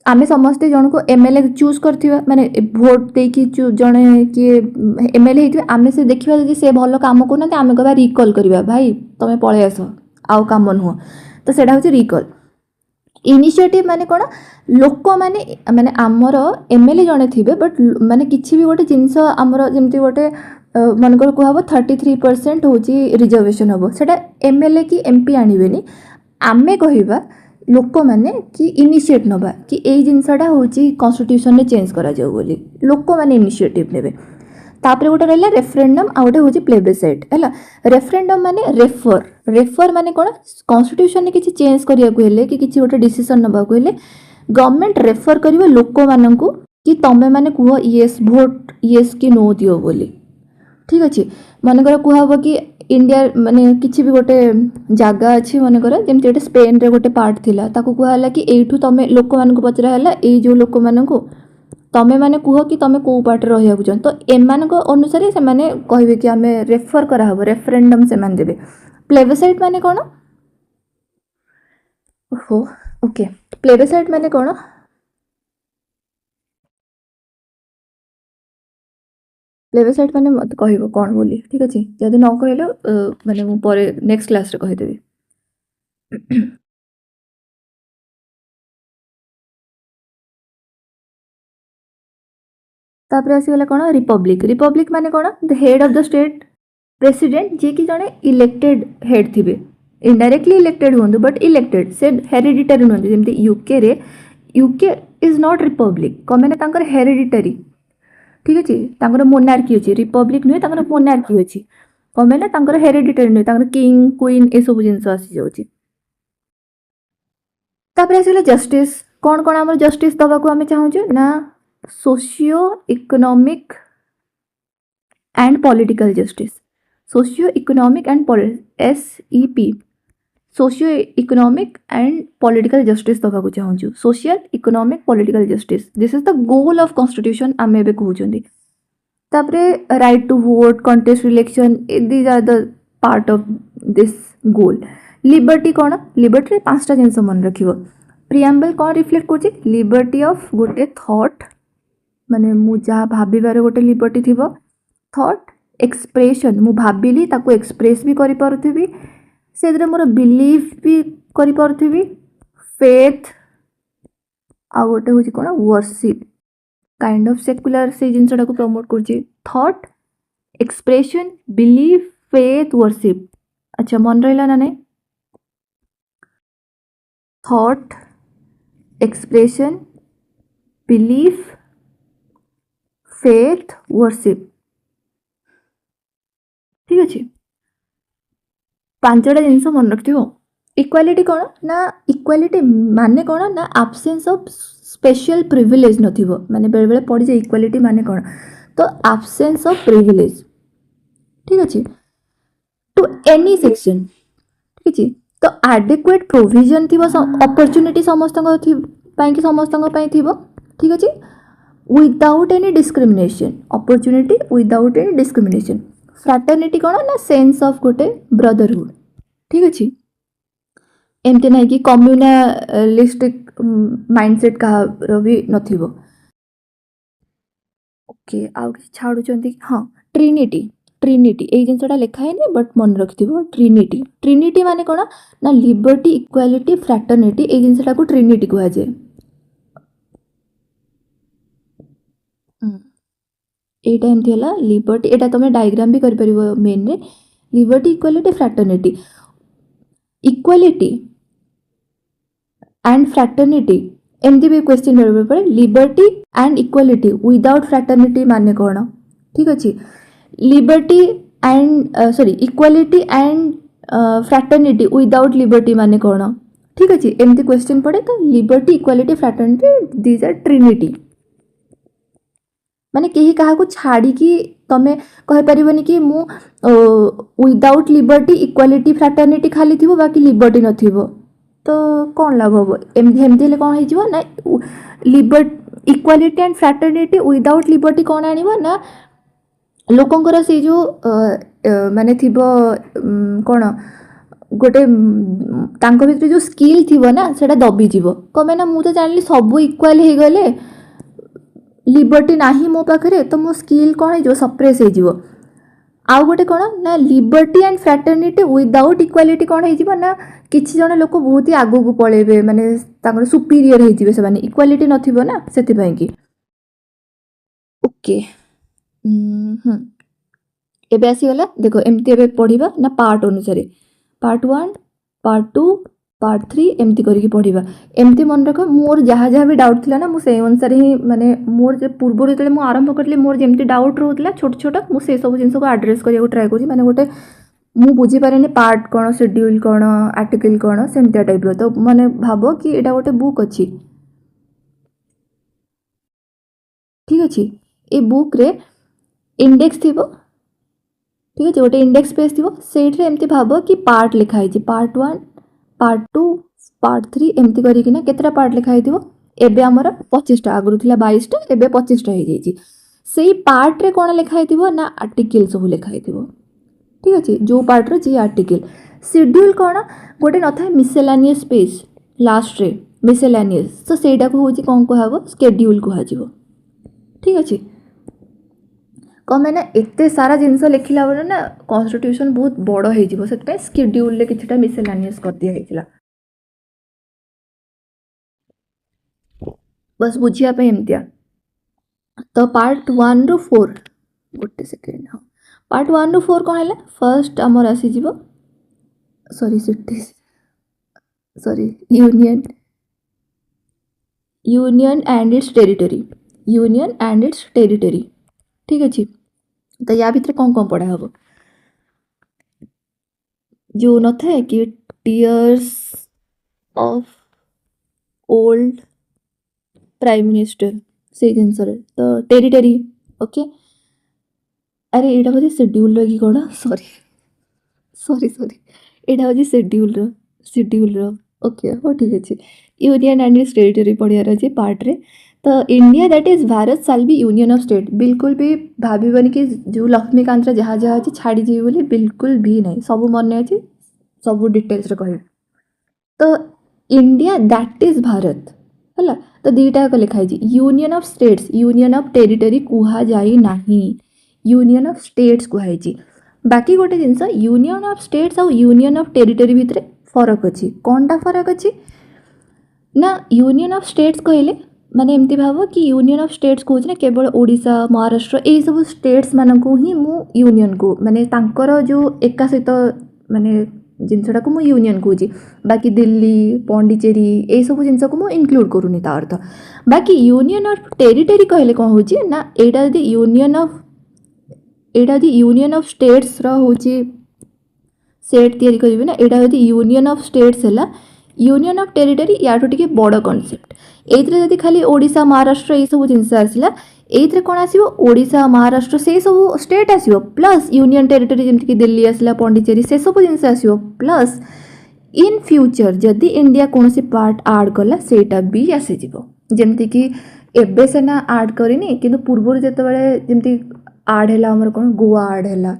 Speaker 1: आमे समस्ते जन को एमएलए चूज करथिबा माने भोट देकी जणे किए एमएलए हेतिबा, आमे से देखिबा जे से भलो काम करना आमे कहबा रिकॉल करिबा, भाई तमे पळे आस आउ काम नुह, तो सेटा होची रिकॉल। इनिशिएटिव माने कौन लोक माने माने आमर एमएलए जणे थिबे बट माने किछि भी गोटे जिनस आमर जेमती गोटे मनकर कहब 33% होची रिजर्वेशन हबो, सेटा एमएलए की एमपी आनिबेनी, आमे कहिबा लोक माने कि इनिशिएट नबा कि एई जिनसटा होची कॉन्स्टिट्यूशन ने चेंज करा जाऊ बोली, लोक माने इनिशिएटिव नेबे। तापर गोटे रहला रेफरेंडम आ गोटे होची प्लेबेसाइट हैला। रेफरेंडम माने रेफर, रेफर माने कोन कॉन्स्टिट्यूशन ने किछि चेंज करिया को हेले कि किछि गोटे डिसीजन नबा को हेले गवर्नमेंट रेफर करिवो लोक माननकु कि तमे माने कुह यस वोट यस कि नो दियो बोली, ठीक अच्छे। मनकर कहब कि इंडिया माने किछि भी गोटे जगह अच्छी मनकर जमती गोटे स्पेन रे गोटे पार्ट थिला ताको कहला कि एठू तमे लोक मानकु पचरा हला ए जो लोक मानकु तमे माने कुह कि तमे को पार्ट रहिया को तो एमानक अनुसार से माने कहबे कि आमे रेफर करा हबो, रेफरेंडम से मान देबे। प्लेबेसाइट माने कोन हो ओके, प्लेबेसाइट माने कोन प्लेबेसाइट माने मत कहबो कोन बोली, ठीक अछि। जदि न कहलो माने मु परे नेक्स्ट क्लास रे कहि देबी। तापर आसीगला कौन रिपब्लिक। रिपब्लिक माने कौन the head of the state president जे कि जड़े इलेक्टेड हेड थिबे, इनडायरेक्टली इलेक्टेड हुंदु बट इलेक्टेड से हेरिडिटरी नुहंतु। जेमती यूके रे यूके इज नॉट रिपब्लिक कम मैंने तांकर हेरिडिटरी, ठीक अछि, तांकर मोनार्की अछि, रिपब्लिक नुहे तांकर मोनार्की अछि कम मैंने तांकर हेरिडिटरी नुहे तांकर किंग क्वीन ए सब जिंस आसी जाउछि। तापर आसीगला जस्टिस, कौन कौन आमर जस्टिस दबा को आमे चाहूछु ना socio economic and political justice, socio economic and SEP, socio economic and political justice दबा को चाहूछु। Social economic political justice this is the goal of constitution आमे बे कहउछंदी। तापरे right to vote, contest election, these are the part of this goal. Liberty कौन, liberty रे पांचटा जिनस मन रखिबो। प्रिएम्बल कौन रिफ्लेक्ट करछि, लिबर्टी ऑफ गोटे थॉट माने मु जहाँ भाबिबार गोटे लिबर्टी थिबो, थॉट एक्सप्रेशन मु भाबिली ताको एक्सप्रेस भी करि पारुथिबी, से मोर बिलीफ भी करि पारुथिबी, फेथ आ गोटे होछि कोन वर्शिप, काइंड ऑफ सेक्युलर से जिनसटा को प्रमोट करछि। Thought expression belief faith worship, अच्छा मन रहिला ना नहीं, thought expression belief faith worship, ठीक अच्छे। पांचटा जिनस मन रखिथिबो, इक्वालिटी कौन ना इक्वालिटी माने कौन ना आब्सेंस ऑफ स्पेशल प्रिविलेज नथिबो माने बेले बेले पड़ी जे इक्वालिटी माने कौन तो आब्सेंस ऑफ प्रिविलेज ठीक अछि टू एनी सेक्शन ठीक अछि तो एडिक्वेट प्रोविजन थिबो अपॉर्चुनिटी समस्त पाई समस्त पाई थिबो ठीक अछि without any discrimination opportunity without any discrimination fraternity कौन ना सेंस ऑफ गोटे ब्रदरहुड ठीक अछि एमती ना कि कम्युनालिस्टिक माइंडसेट कहार भी नथिबो ओके आउ कि छाड़ुचंती हाँ ट्रिनिटी ट्रिनिटी एई जिनसटा लिखा है नहीं बट मन रखिथिबो ट्रिनिटी ट्रिनिटी माने कोन ना लिबर्टी इक्वालिटी फ्रैटर्निटी एई जिनसटा को ट्रिनिटी कहवा जाय एटा एमती हला लिबर्टी एटा तमे डायग्राम भी कर परिबो मेन रे liberty equality fraternity equality and fraternity एमती भी क्वेश्चन बेले पड़े liberty and equality without fraternity माने कौन ठीक अच्छे liberty and sorry equality and fraternity without liberty माने कौन ठीक अच्छे एमती क्वेश्चन पड़े तो liberty equality fraternity these are trinity माने कहीं क्या छाड़ी कि तमें कह पारिबनी कि मु विदाउट लिबर्टी इक्वालिटी फ्रैटर्निटी खाली थी बाकी लिबर्टी नथिबो तो कौन लाभ हम एमती कौन हो ना liberty equality and fraternity without liberty कौन आनिबो ना लोकंकर से जो माने थिबो कौन गोटे तांको भितर जो स्किल थिबो ना सेटा दबी जीवो कमे ना मु तो जानली सब इक्वाल हो गले लिबर्टी नाही मो पाखरे तो मो स्किल कौन हो सप्रेस हो आउ गोटे कौन ना liberty and fraternity without equality कौन हो ना किसी जन लोक बहुत ही आगू को पलैबे माने सुपीरियर होइतिबे से माने इक्वालिटी नथिबो ना सेति पई कि ओके एबे आसीगला देखो एमती एबे पढ़िबा ना पार्ट अनुसार पार्ट 1 पार्ट 2 पार्ट 3 एमती करके पढ़िबा एमती मन रख मोर जहाँ जहाँ भी डाउट थिला ना मु से अनुसार ही माने मोर जे पूर्व जेतले मु आरंभ करले मोर जेमती डाउट रहउतला छोट छोट मु से सब जिंस को एड्रेस करिया ट्राई करी माने गोटे मु बुझी पारेनी पार्ट कौन शेड्यूल कौन आर्टिकल कौन सेमतिया टाइप रो तो माने भाबो कि एटा गोटे बुक अछि ठीक अछि ए बुक रे इंडेक्स थिबो ठीक अछि गोटे इंडेक्स पेज थिबो सेट रे एमती भाबो कि पार्ट लिखा है पार्ट 1 पार्ट 2 पार्ट 3 एमती करी कि ना केतरा पार्ट लिखा है एबे हमर 25 टा आगरु थिला 22 टा एबे 25 टा हो जाई सेही पार्ट रे कोन लिखा है ना आर्टिकल सब लिखा है ठीक अच्छे जो पार्ट रे आर्टिकल शेड्यूल कौन गोटे न था मिसेलानियस पेज लास्ट रे मिसेलानियस तो सेटा को होची कौन कहबो शेड्यूल कहजिवो ठीक अच्छे कौन मैंने एते सारा जिनस लिखला बेले ना कॉन्स्टिट्यूशन बहुत बड़ हो जिवो सेते शेड्यूल ले किछटा मिसेलानियस कर दिया हेतिला बस बुझिया पे एमतिया तो पार्ट 1 रो 4 गोटे सेकेंड हाँ पार्ट 1 रू 4 कौन है फर्स्ट आमर आसीज sorry city sorry union union and its territory union and its territory ठीक अच्छे तो या भितर कौन कौन पढ़ा हम जो न था कि tears of old prime minister से जिन तो टेरिटरी ओके अरे एटा बोधे शेड्यूल कि कौन सॉरी सॉरी सॉरी एटा हूँ शेड्यूल ओके हाँ ठीक अच्छे union and its territory Padhiyar अच्छे पार्ट रे तो इंडिया दैट इज भारत साल भी यूनियन ऑफ स्टेट बिल्कुल भी भावन कि जो लक्ष्मीकांत जहाँ जहाँ अच्छे छाड़ी जी बोली बिल्कुल भी नहीं सब मन अच्छे सब डिटेल्स कह तो इंडिया दैट इज भारत है तो दीटा लिखाई union of states union of territory कुहा जाई नाही यूनियन ऑफ स्टेट्स कुहाई बाकी गोटे जिनस यूनियन ऑफ स्टेट्स और यूनियन ऑफ टेरिटरी भितर फरक अच्छी कौनटा फरक अच्छी ना यूनियन ऑफ स्टेट्स कहले माने एमती भाव कि यूनियन ऑफ स्टेट्स कहूँ ना केवल ओडिशा महाराष्ट्र यही सब स्टेट्स मानक ही मु यूनियन को माने तांकर जो एका सहित माने जिनसटा को मु यूनियन कहूँ बाकी दिल्ली पौंडीचेरी यही सब जिनस को मु इनक्लूड करूनी ता अर्थ बाकी यूनियन ऑफ टेरिटरी कहले कौन हो ना एटा यदि यूनियन ऑफ स्टेट्स रो होची सेट तैयारी करेंगे ना यहाँ यदि यूनियन ऑफ स्टेट्स है यूनियन ऑफ टेरिटरी या टे बड़ कनसेप्ट ये जब खाली ओडिशा महाराष्ट्र ये सब जिनस आसला ये कौन आसो ओडिशा महाराष्ट्र से सब स्टेट आसो प्लस यूनियन टेरिटरी जमीक दिल्ली आसला पौंडीचेरी से सब जिनस आसो प्लस इन फ्यूचर जदि इंडिया कौन सी पार्ट आड कला सेटा भी आसीज जमती कि एबे सेना आड करनी कि पूर्व जो जमती आड है आमर कौन गोवा आड है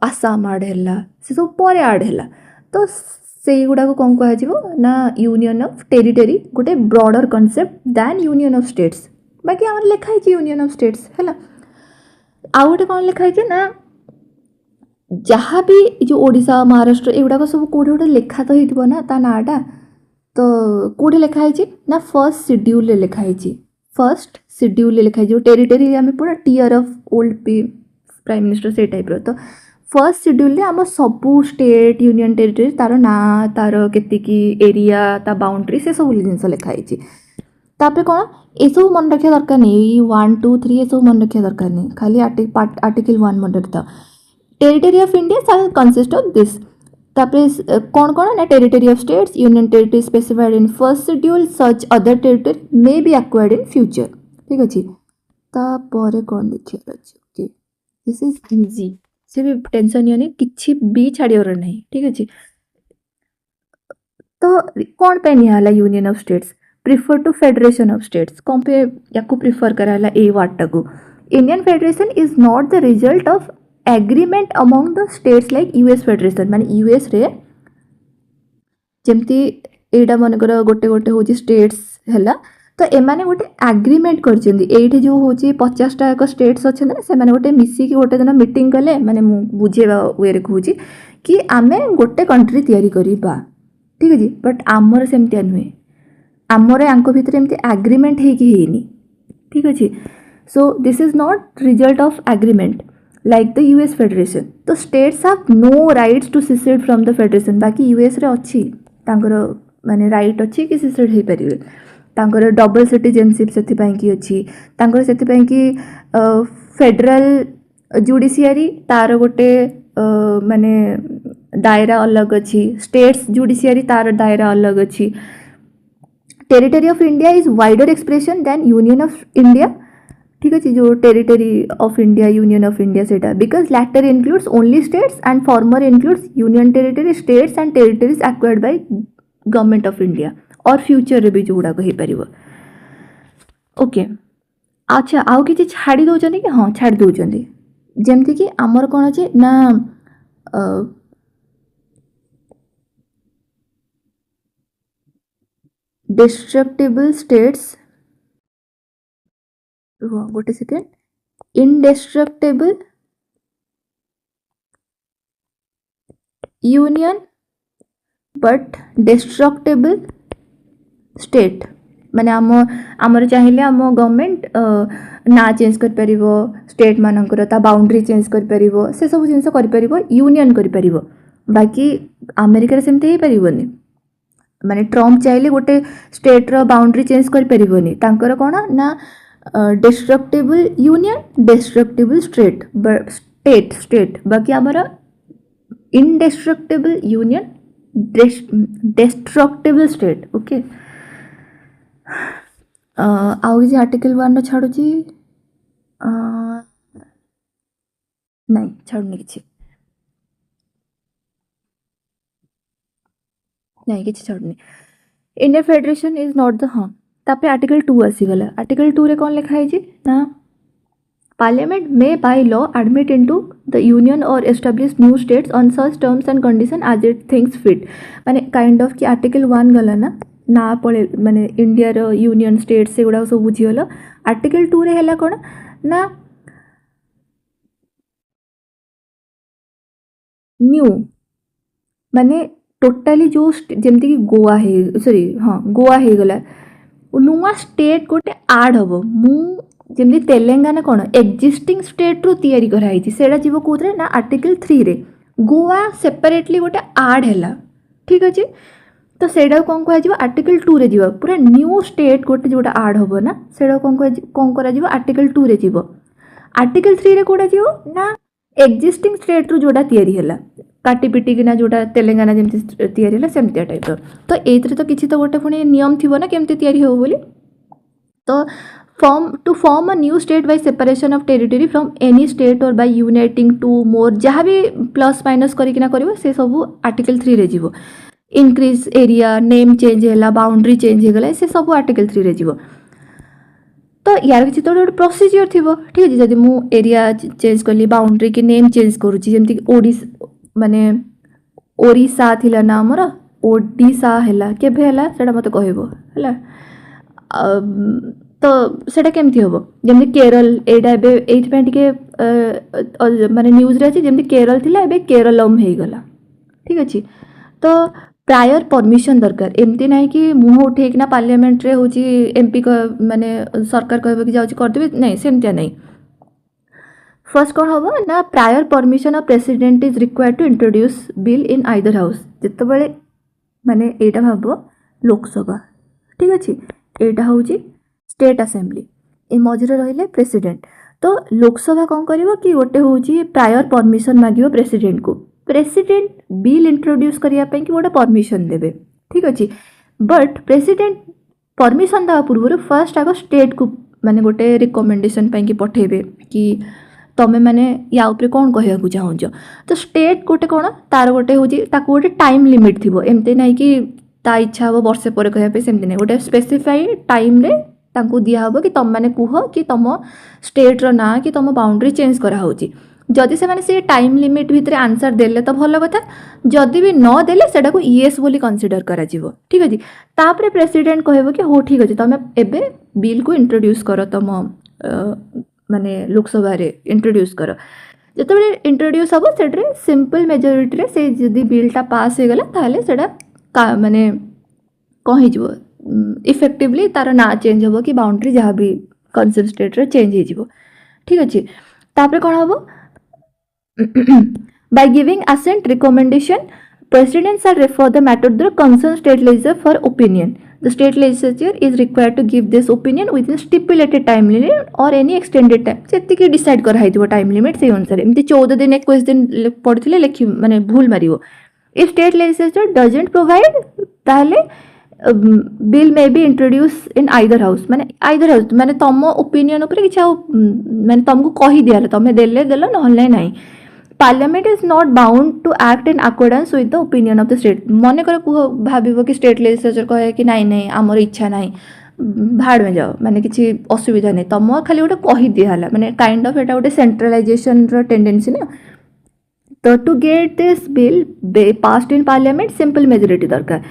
Speaker 1: आसाम आड है से सब पर आड है तो से गुड़ाक कौन कह ना यूनियन ऑफ टेरिटरी गोटे broader concept than union of states बाकी आम लिखाई यूनियन ऑफ स्टेट्स है आउ गोटे कौन लिखाई ना जहाँ भी जो ओडिशा महाराष्ट्र एगुड़ाक सब कौटे गोटे लिखा तो हो ना ता नाटा तो कौटे लिखाई ना फर्स्ट सिड्यूल लिखाई फर्स्ट सिड्यूल लिखाई जो टेरिटरी आम पूरा tier of old prime minister से टाइप तो फर्स्ट सिड्यूल आम सबू स्टेट यूनियन टेरिटरी तार ना तार केतिकी एरिया ता बाउंड्री से सब जिन लिखाई तापर कौन ये सब मन रखा दरकार नहीं 1 2 3 ये सब मन रखा दरकार नहीं खाली आर्टिकल 1 मन रखता territory of India consist of this तापर कौन कौन ना territory of states union territory specified in first schedule such other territory may be acquired in future ठीक अच्छे तापर कौन देखिए ओके दिस इज इजी से भी टेंशन नहीं किसी भी छाड़ियार नहीं ठीक अच्छे तो कौन पे निहाला union of states prefer to federation of states कौन पे या प्रिफर कराला ए वार्ड को Indian federation is not the result of agreement among the states like US federation माने यूएस रे जमती एटा मनकर गोटे गोटे हूँ स्टेट्स है तो एमाने गोटे एग्रीमेंट कर जो हूँ 50टा एक स्टेट्स अच्छे ना से गोटे मिसिकी गोटे दिन मीटिंग कले माने बुझेवा वे कहूँ कि आम गोटे कंट्री तैयारी करवा ठीक है बट आमर सेमतिया नुहे आमर यांक भितर एमती एग्रीमेंट होनी ठीक अच्छे so this is not result of agreement like the US federation तो states have no rights to secede from the federation बाकी यूएस रे अच्छी तांकर माने राइट अच्छी कि सिसेड हो पारे तांकर डबल सिटीजनशिप से कि अच्छी तांकर से कि फेडरल जुडिशियरी तार गोटे माने दायरा अलग अच्छी स्टेट्स जुडिशियरी तार दायरा अलग अच्छी territory of India is wider expression than union of India ठीक अच्छे जो territory of India union of India सेटा because latter includes only states and former includes union territory states and territories acquired by government of India और future रे भी जो गुड़ाक हो पार okay अच्छा आउ कि छाड़ी दौरान कि हाँ छाड़ी दौरान जमती कि आमर कौन अच्छे ना डिस्ट्रक्टेबल स्टेट्स गोटे second इनडेस्ट्रक्टेबल union but destructible state माने आमर चाहिए आम गवर्नमेंट ना चेंज कर पारिबो स्टेट मानकर ता बाउंड्री चेंज कर पारिबो से सब जिनस कर पारिबो यूनियन कर पारिबो बाकी अमेरिका सेमती हो पारिबोनी माने ट्रम्प चाहिए गोटे स्टेट रो बाउंड्री चेंज कर पारिबोनी तांकर कोन ना डिस्ट्रक्टेबल यूनियन डिस्ट्रक्टेबल स्टेट बाकी आमर indestructible union destructible state okay आउ कि आर्टिकल 1 छाड़ू नहीं छाड़ूनी कि नहीं कि छाड़ूनी India federation is not the हाँ तापर आर्टिकल 2 आसीगला आर्टिकल 2 रे कौन लिखाई ना parliament may by law admit into the union और establish new states on such terms and condition as it thinks fit माने काइंड ऑफ कि आर्टिकल 1 गला ना पड़े माने इंडिया रो यूनियन स्टेट से गुड़ा सब बुझीगल आर्टिकल 2 रे हैला कोन ना न्यू माने टोटाली जो जमती कि गोवा है सॉरी हाँ गोवा हो गला नुआ स्टेट गोटे आड हम जमी तेलंगाना कौन एक्जिस्टिंग स्टेट रू तैयारी कराई सेटा जीव कौन ना आर्टिकल 3 रे गोवा सेपरेटली गोटे आड है ठीक अच्छे तो सेटा कौन कह आर्टिकल 2 रे जीव पूरा न्यू स्टेट गोटे जोटा आड हम ना सेटा कौन कर आर्टिकल 2 रे जीव आर्टिकल 3 रे कौटा जीव ना एक्जिस्टिंग स्टेट रू जोटा तैयारी है काटी पिटिकिना जोटा तेलेंगाना जमी तैयारी सेमती टाइप तो ये तो किसी तो गोटे पुणी नियम थी ना केमती तैयारी हो बोली तो form a new state by separation of territory from any state or by uniting two more जहाँ भी प्लस माइनस करिकिना करिवो से सब आर्टिकल 3 रे जीवो इंक्रीज एरिया नेम चेंज हैला बाउंड्री चेंज हो गला से सब आर्टिकल 3 रे जीवो तो यार किसी तो गोटे प्रोसीजर थी ठीक है जदि मु एरिया चेंज कली बाउंड्री की नेम चेंज करूची जेमती ओडिशा माने ओडिशा थिला ना हमर ओडिशा हैला केबे हैला सेटा मते कहबो हैला तो सेटा केमती हम जमी केरल एटा ये माने न्यूज रे जमी केरल थिला एबे केरलम हो गला ठीक अच्छे तो प्रायर परमिशन दरकार एमती ना कि मुह उठेकिना पार्लियामेंट रे होची एमपी माने सरकार कहबे कि जाउची करदेबे नहीं सेमतिया नहीं फर्स्ट कौन हम ना prior permission of president is required to introduce bill in either house जितेबाला माने एटा भाव लोकसभा ठीक अच्छे एटा हूँ स्टेट असेंबली ए मझे रही प्रेसिडेंट तो लोकसभा कौन कर कि गोटे हूँ प्रायर परमिशन मांग प्रेसिडेंट को प्रेसिडेंट बिल इंट्रोड्यूस करने कि गोटे परमिशन देवे ठीक अच्छे बट प्रेसिडेंट परमिशन देवा पूर्व फर्स्ट आग स्टेट को माने गोटे रिकमेंडेशन कि पठेबे कि तमें मैंने या उपरे कौन कहू चाहूच तो स्टेट गोटे कौन तार गोटे हूँ गोटे टाइम लिमिट थी एमती ना कि ता इच्छा हम वर्षे पर कहते सेमती नहीं गोटे स्पेसिफाई टाइम रे तांको दिया हम कि तुम मैंने कह कि तुम स्टेट्र ना कि तुम बाउंड्री चेंज कराऊँ जदि से टाइम लिमिट भितर आंसर देले तो भल कथा जदि भी न देले सेटा को येस बोली कंसीडर करा जीवो ठीक अछि तापरे प्रेसिडेंट कहबो कि हो ठीक अछि तमे एबे बिल को इंट्रोड्यूस करो तुम माने लोकसभा रे इंट्रोड्यूस करो जतबे इंट्रोड्यूस हबो सेटरे सिंपल मेजॉरिटी रे से जदि बिलटा पास हो गला ताले सेटा माने कौन हो इफेक्टिवली तार ना चेंज हो कि बाउंड्री जहाँ भी कंसर्न स्टेट रे चेंज हो ठीक अच्छे तापर कौन हम by giving assent recommendation president shall refer the matter to the concerned state legislature for opinion the state legislature is required to give this opinion within stipulated time limit or any extended time जेति कि decide कर हाइथिबो time limit से अनुसार एमती 14 दिन 21 दिन पड़थिले लेखि माने भूल मारिवो if state legislature doesn't provide ताहले bill may be introduce in either house माने तुम ओपिनियन उपर कि माने तुमको कही दिया तुम देले देल नहले नहीं parliament is not bound to act in accordance with the opinion of the state मन कर भाव कि स्टेट लेजिस्लेचर कहे कि नाई नहीं आमर इच्छा नहीं भाड़ में जाओ माने किसी असुविधा नहीं तुम खाली गोटे कही दिहला माने काइंड ऑफ एटा गोटे सेंट्रलाइजेशन रो टेंडेंसी ना तो to get this bill passed in parliament simple majority दरकार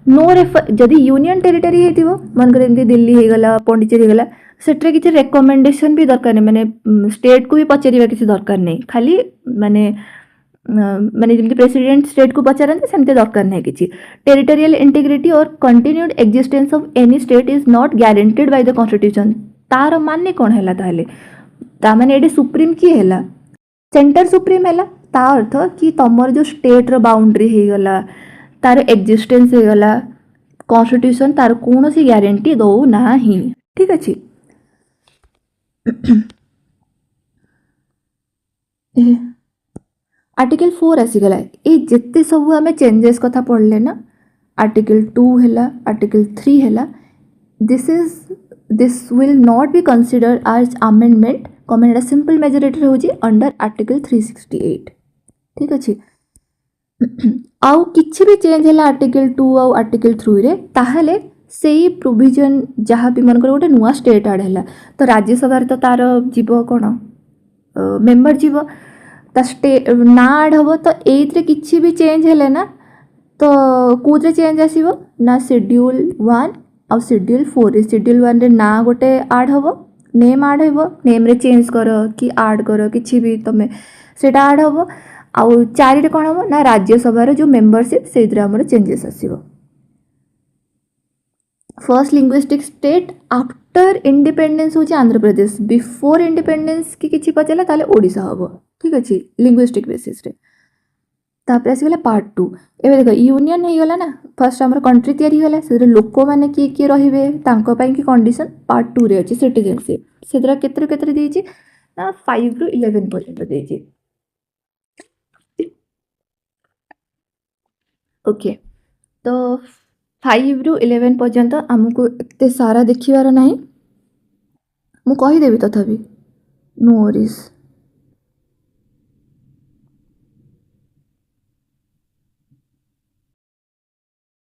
Speaker 1: नो रेफर जदि यूनियन टेरिटरी होइतिबो मन कर एमती दिल्ली हो गला पौंडीचेरी हो गला सेट्रे किसी रेकमेंडेशन भी दरकार नहीं माने स्टेट को भी पचारिबा किसी दरकार नहीं खाली माने माने जमती प्रेसिडेंट स्टेट को पचारते सेमते दरकार नहीं किसी टेरिटोरियल इंटीग्रिटी और continued existence of any state is not guaranteed by the constitution तार माने कौन है ताहले ता माने एडे सुप्रीम की है सेंटर सुप्रीम है ता अर्थ कि तुमर जो स्टेट रो बाउंड्री हो गला तार एक्जिस्टेंस हो गला कॉन्स्टिट्यूशन तार कौन सी गारंटी दो ना ही ठीक अच्छे आर्टिकल 4 आसीगला ये जिते सब आम चेंजेस कथा पढ़ले ना आर्टिकल 2 है आर्टिकल 3 है this will not be consider as amendment comment simple majority होची अंडर आर्टिकल 368 ठीक अच्छे आउ किछि भी चेंज है आर्टिकल 2 आउ आर्टिकल 3 रे ताहले से प्रोविजन जहाँ भी मन कर गोटे नुआ स्टेट आड है तो राज्यसभा तो तार जीव कौन मेम्बर जीव ता स्टेट ना आड हम तो ये किसी भी चेंज है ना तो कौन चेंज आसो ना शेड्यूल 1 आउ शेड्यूल 4 शेड्यूल 1 रे ना गोटे आड हम नेम आड हो नेम रे चेंज कर कि आड कर कि भी तुम से आड हम आउ 4 रे कौन हम ना राज्यसभा जो मेम्बरशिप से चेंजेस आसो first linguistic state after independence होची आंध्र प्रदेश बिफोर इंडिपेंडेंस की किछि पचला ताले ओडिशा हबो ठीक अछि लिंग्विस्टिक बेसिस रे तापर आसी गला पार्ट 2 एबे देखो यूनियन हे गला ना फर्स्ट हमर कंट्री तयारी होला सेरे लोक माने की रहिबे तांको पई की कंडीशन पार्ट 2 रे अछि सिटीजनशिप सेदरा केतरे देछि ना 5 रु 11 पर्यंत देछि ओके तो 5 ରୁ 11 पर्यंत आमको एते सारा देखिबार नाही मु कहि देबी तथापि नो वरीज